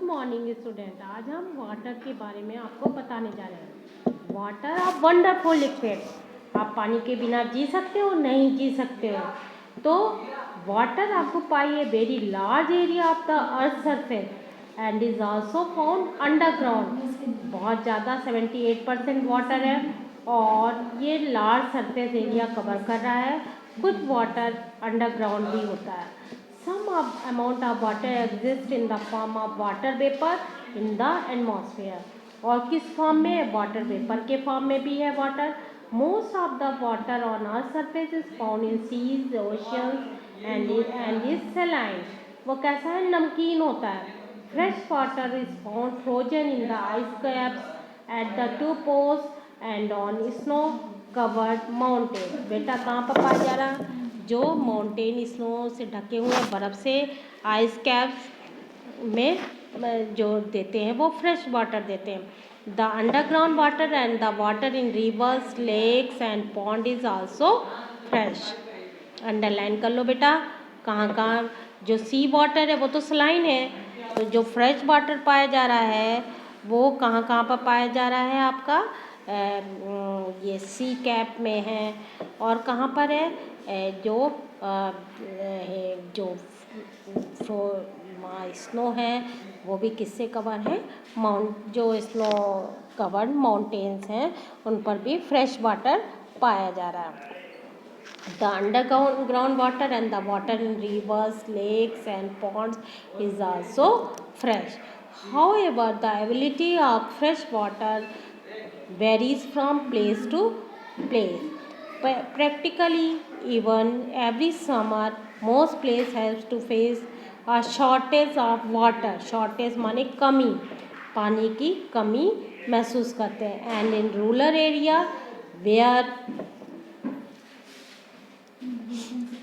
Morning student. आज हम water के बारे में आपको बताने जा रहे हैं। Water a wonderful liquid. आप पानी के बिना जी सकते हो? नहीं जी सकते हो। तो water occupy a very large area of the earth surface and is also found underground. बहुत ज़्यादा 78% वाटर है और ये लार्ज सरफेस एरिया कवर कर रहा है। कुछ वाटर अंडरग्राउंड भी होता है। Some amount of water exists in the form of water vapor in the atmosphere. और किस फॉर्म में? वाटर वेपर के फॉर्म में भी है water. Most of the water on earth surface is found in seas, oceans and is saline. वो कैसा है? नमकीन होता है। Fresh water is found frozen in the ice caps at the two poles and on snow covered mountain. बेटा कहाँ पर पाया जा रहा है? जो माउंटेन स्नो से ढके हुए बर्फ़ से आइस कैप्स में जो देते हैं वो फ्रेश वाटर देते हैं। The underground water and the water in rivers, lakes and pond is also fresh. Underline कर लो बेटा। कहाँ कहाँ जो सी वाटर है वो तो सलाइन है, तो जो फ्रेश वाटर पाया जा रहा है वो कहाँ कहाँ पर पाया जा रहा है? आपका ये सी कैप में है। और कहाँ पर है? जो स्नो है वो भी किससे कवर है? जो स्नो कवर्ड माउंटेन्स हैं उन पर भी फ्रेश वाटर पाया जा रहा है। The underground water and the water in rivers, lakes and ponds is also fresh. However, the availability of fresh water varies from place to place. Practically, even every summer, most places have to face a shortage of water. Shortage माने कमी, पानी की कमी महसूस करते हैं। And in rural area where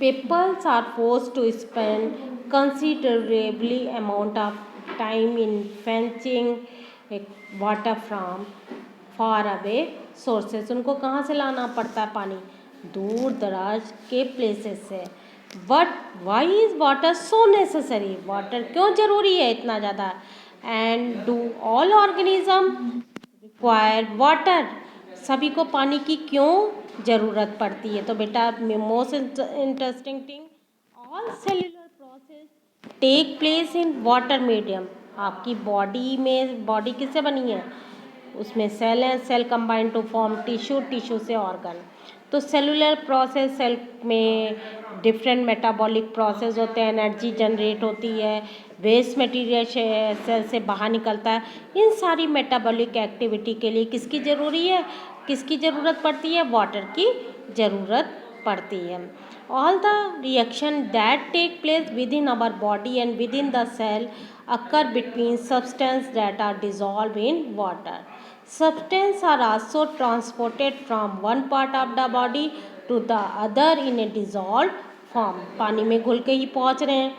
people are forced to spend considerably amount of time in fetching water from far away sources. उनको कहाँ से लाना पड़ता है पानी? दूर दराज के प्लेसेस से। But why is water so necessary? Water क्यों जरूरी है इतना ज़्यादा? And do all organism require water? सभी को पानी की क्यों ज़रूरत पड़ती है? तो बेटा most interesting thing, all cellular process take place in water medium. आपकी बॉडी में, बॉडी किससे बनी है? उसमें सेल हैं, cell combine to form tissue, tissue से ऑर्गन। तो सेलुलर प्रोसेस, सेल में डिफरेंट मेटाबॉलिक प्रोसेस होते हैं, एनर्जी जनरेट होती है, वेस्ट मटेरियल सेल से बाहर निकलता है। इन सारी मेटाबॉलिक एक्टिविटी के लिए किसकी ज़रूरी है? किसकी ज़रूरत पड़ती है? वाटर की ज़रूरत पड़ती है। All the reaction that take place within our body and within the cell occur between substances that are dissolved in water. Substances are also transported from one part of the body to the other in a dissolved form. पानी में घुल के ही पहुँच रहे हैं।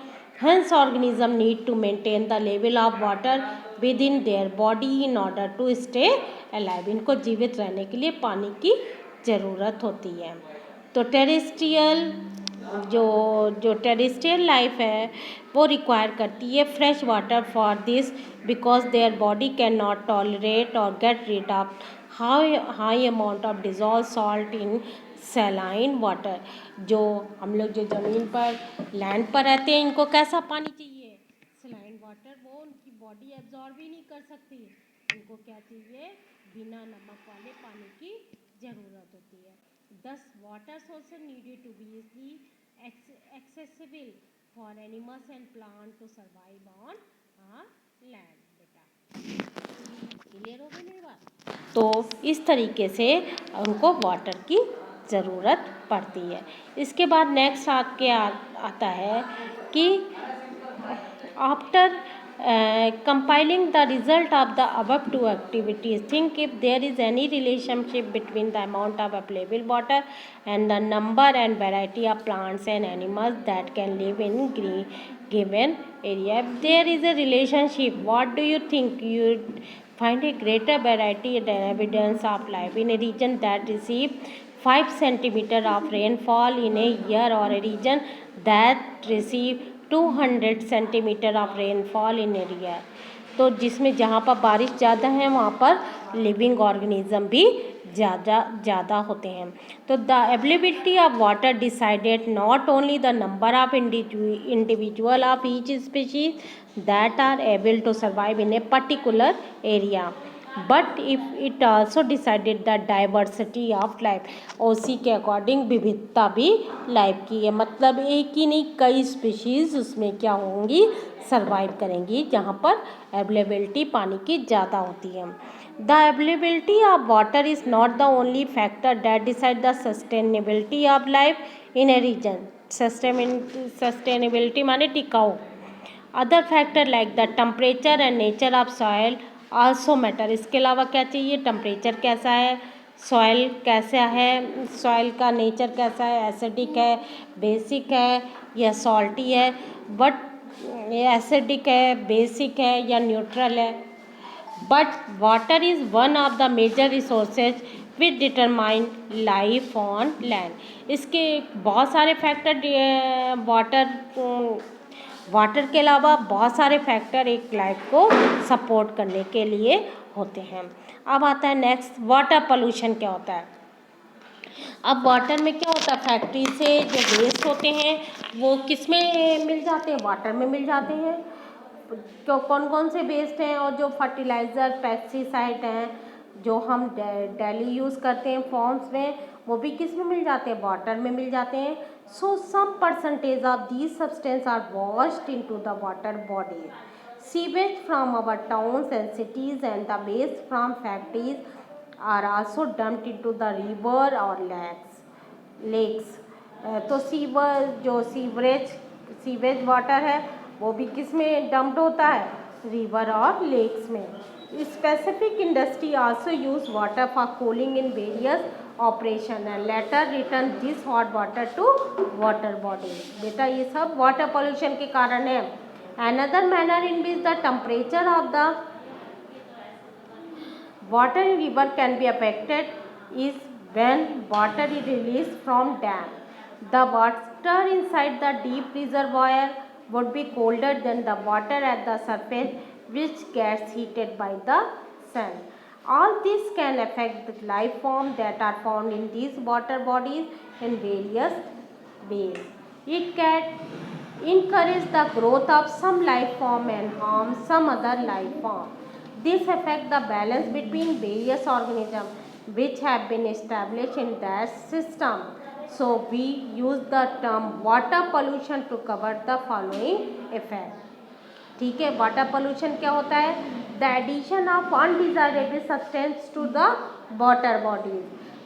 Hence organism need to maintain the level of water within their body in order to stay alive. इनको जीवित रहने के लिए पानी की ज़रूरत होती है। तो टेरेस्ट्रियल जो टेरेस्ट्रियल लाइफ है वो रिक्वायर करती है fresh water for this, because their body can not tolerate और get rid of high amount of dissolve salt in saline water. जो हम लोग जो ज़मीन पर, लैंड पर रहते हैं, इनको कैसा पानी चाहिए? Saline water. वो उनकी बॉडी एब्जॉर्ब ही नहीं कर सकती। इनको क्या चाहिए? बिना नमक वाले पानी की ज़रूरत होती है। Thus, water sources needed to be easily accessible for animals and plants to survive on land. बेटा क्लियर हो गई मेरी बात? तो इस तरीके से उनको वाटर की ज़रूरत पड़ती है। इसके बाद नेक्स्ट आपके आता है कि after compiling the result of the above two activities, think if there is any relationship between the amount of available water and the number and variety of plants and animals that can live in given area. If there is a relationship, what do you think? You find a greater variety and evidence of life in a region that receive 5 centimeter of rainfall in a year, or a region that receive 200 centimeter of rainfall in a year. तो जिसमें जहाँ पर बारिश ज़्यादा है वहाँ पर living organism भी ज़्यादा होते हैं। तो the availability of water decided not only the number of individual of each species that are able to survive in a particular area, but if it also decided the diversity of life. उसी के according विविधता भी life की है, मतलब एक ही नहीं कई स्पीशीज उसमें क्या होंगी, सर्वाइव करेंगी जहाँ पर अवेलेबिलिटी पानी की ज़्यादा होती है। The availability of water is not the only factor that decide the sustainability of life in a region. Sustainability माने टिकाऊ। Other factor like the temperature and nature of soil also matter. इसके अलावा क्या चाहिए, टेम्परेचर कैसा है, soil कैसा है, सॉयल का नेचर कैसा है, एसिडिक है, बेसिक है या सॉल्टी है, बट एसिडिक है, बेसिक है या न्यूट्रल है। But water is one of the major resources which determine life on land. इसके बहुत सारे फैक्टर वाटर के अलावा बहुत सारे फैक्टर एक लाइफ को सपोर्ट करने के लिए होते हैं। अब आता है नेक्स्ट, वाटर पोल्यूशन क्या होता है। अब वाटर में क्या होता है, फैक्ट्री से जो वेस्ट होते हैं वो किस में मिल जाते हैं, वाटर में मिल जाते हैं। तो कौन कौन से वेस्ट हैं, और जो फर्टिलाइज़र पेस्टिसाइड हैं जो हम डेली यूज़ करते हैं फॉर्म्स में, वो भी किस में मिल जाते हैं, वाटर में मिल जाते हैं। So some percentage of these substance are washed into the water bodies. Sewage from our towns and cities and the waste from factories are also dumped into the river और लेक्स। तो sewage water है वो भी किस में dumped होता है, river और लेक्स में। Specific industry also use water for cooling in various operation and later return this hot water to water body. बेटा ये सब वाटर पोल्यूशन के कारण है। Another manner in which the temperature of the water in river can be affected is when water is released from dam. The water inside the deep reservoir would be colder than the water at the surface, which gets heated by the sun. All this can affect the life forms that are found in these water bodies in various ways. It can encourage the growth of some life form and harm some other life form. This affects the balance between various organisms which have been established in that system. So we use the term water pollution to cover the following effect. ठीक है, water pollution क्या होता है, the addition of undesirable substance to the water bodies.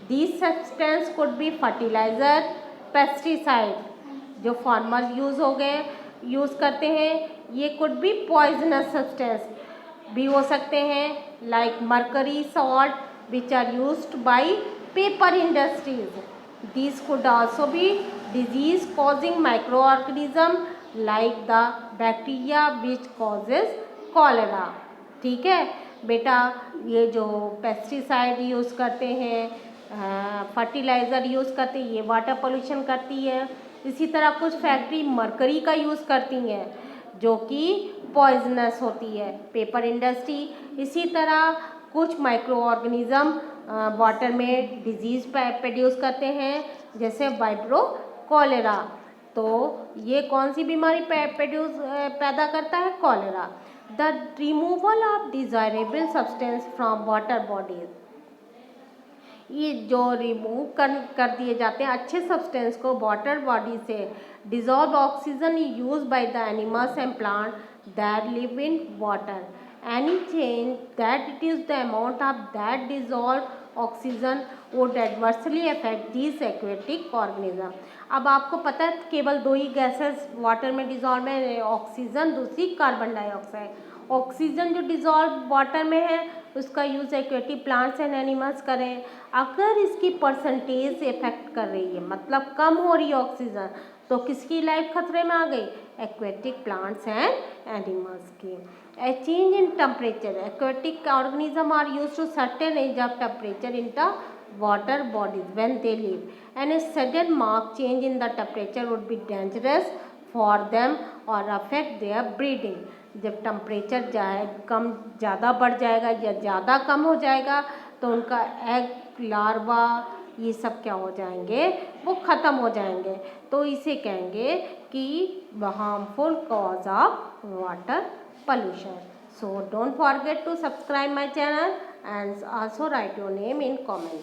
These substance could be fertiliser, pesticide जो farmer use करते हैं, ये could be poisonous substance भी हो सकते हैं, like mercury salt which are used by paper industries. These could also be disease causing micro organism like the bacteria which causes cholera. ठीक है बेटा, ये जो पेस्टिसाइड यूज़ करते हैं, फर्टिलाइज़र यूज़ करते हैं, ये वाटर पोल्यूशन करती है। इसी तरह कुछ फैक्ट्री मरकरी का यूज़ करती हैं जो कि पॉइजनस होती है, पेपर इंडस्ट्री। इसी तरह कुछ माइक्रो ऑर्गेनिज्म वाटर में डिजीज़ प्रोड्यूस करते हैं जैसे वाइब्रो कॉलेरा। तो ये कौन सी बीमारी पैदा करता है, cholera. The removal of desirable substance from water bodies, ये जो रिमूव कर दिए जाते हैं अच्छे सब्सटेंस को वाटर बॉडी से। Dissolve oxygen use by the animals and plant that live in water. Any change that reduce the amount of that dissolved oxygen would adversely affect these aquatic organism। अब आपको पता है केवल दो ही gases water में dissolve है, oxygen, दूसरी carbon dioxide. Oxygen जो डिजॉल्व वाटर में है उसका use aquatic plants and animals करें। अगर इसकी परसेंटेज इफेक्ट कर रही है, मतलब कम हो रही है ऑक्सीजन, तो किसकी लाइफ खतरे में आ गई, एक्वेटिक प्लांट्स एंड एनिमल्स की। A change in temperature, aquatic organism are use to certain range of temperature in the water bodies when they live, and a sudden marked change in the temperature would be dangerous for them or affect their breeding. जब temperature जाए कम ज़्यादा बढ़ जाएगा या ज़्यादा कम हो जाएगा तो उनका एग लार्वा ये सब क्या हो जाएंगे, वो ख़त्म हो जाएंगे। तो इसे कहेंगे कि harmful cause of water pollution. So don't forget to subscribe my channel and also write your name in comment.